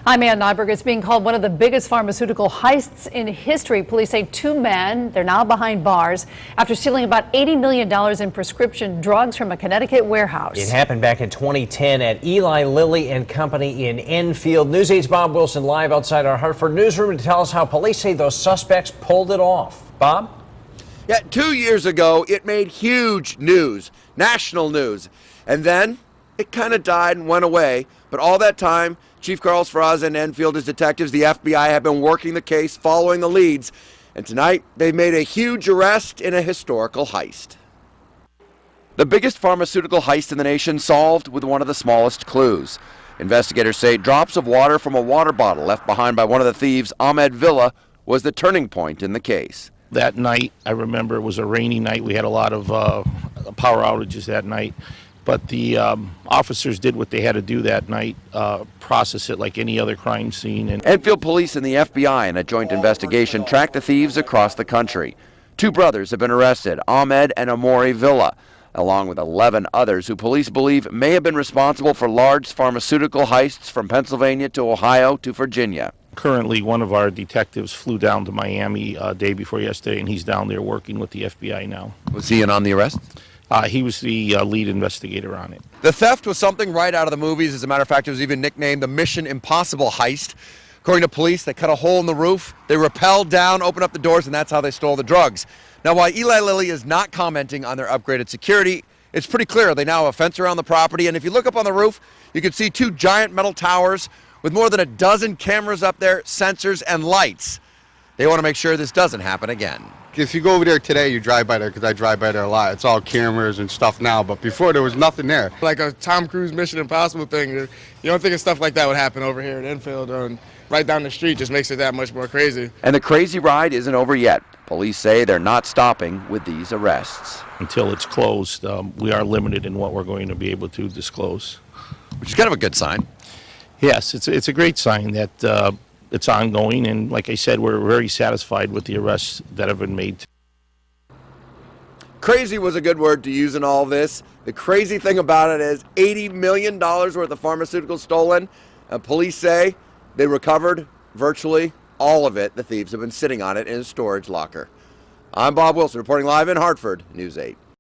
I'm Ann Nyberg. It's being called one of the biggest pharmaceutical heists in history. Police say two men, they're now behind bars after stealing about $80 million in prescription drugs from a Connecticut warehouse. It happened back in 2010 at Eli Lilly and Company in Enfield. News 8's Bob Wilson live outside our Hartford newsroom to tell us how police say those suspects pulled it off. Bob? Yeah, 2 years ago, it made huge news, national news. And then it kind of died and went away. But all that time, Chief Carl Sfraza and Enfield, his detectives, the FBI, have been working the case, following the leads. And tonight, they've made a huge arrest in a historical heist. The biggest pharmaceutical heist in the nation solved with one of the smallest clues. Investigators say drops of water from a water bottle left behind by one of the thieves, Ahmed Villa, was the turning point in the case. That night, I remember it was a rainy night. We had a lot of power outages that night. But the officers did what they had to do that night, process it like any other crime scene. And Enfield police and the FBI in a joint investigation tracked the thieves across the country. Two brothers have been arrested, Ahmed and Amori Villa, along with 11 others who police believe may have been responsible for large pharmaceutical heists from Pennsylvania to Ohio to Virginia. Currently, one of our detectives flew down to Miami day before yesterday, and he's down there working with the FBI now. Was he in on the arrest? He was the lead investigator on it. The theft was something right out of the movies. As a matter of fact, it was even nicknamed the Mission Impossible heist. According to police, they cut a hole in the roof, they rappelled down, opened up the doors, and that's how they stole the drugs. Now, while Eli Lilly is not commenting on their upgraded security, it's pretty clear they now have a fence around the property. And if you look up on the roof, you can see two giant metal towers with more than a dozen cameras up there, sensors, and lights. They want to make sure this doesn't happen again. If you go over there today, you drive by there, because I drive by there a lot. It's all cameras and stuff now, but before there was nothing there. Like a Tom Cruise Mission Impossible thing. You don't think stuff like that would happen over here in Enfield, and right down the street just makes it that much more crazy. And the crazy ride isn't over yet. Police say they're not stopping with these arrests. Until it's closed, we are limited in what we're going to be able to disclose. Which is kind of a good sign. Yes, it's a great sign that it's ongoing, and like I said, we're very satisfied with the arrests that have been made. Crazy was a good word to use in all this. The crazy thing about it is $80 million worth of pharmaceuticals stolen. Police say they recovered virtually all of it. The thieves have been sitting on it in a storage locker. I'm Bob Wilson reporting live in Hartford, News 8.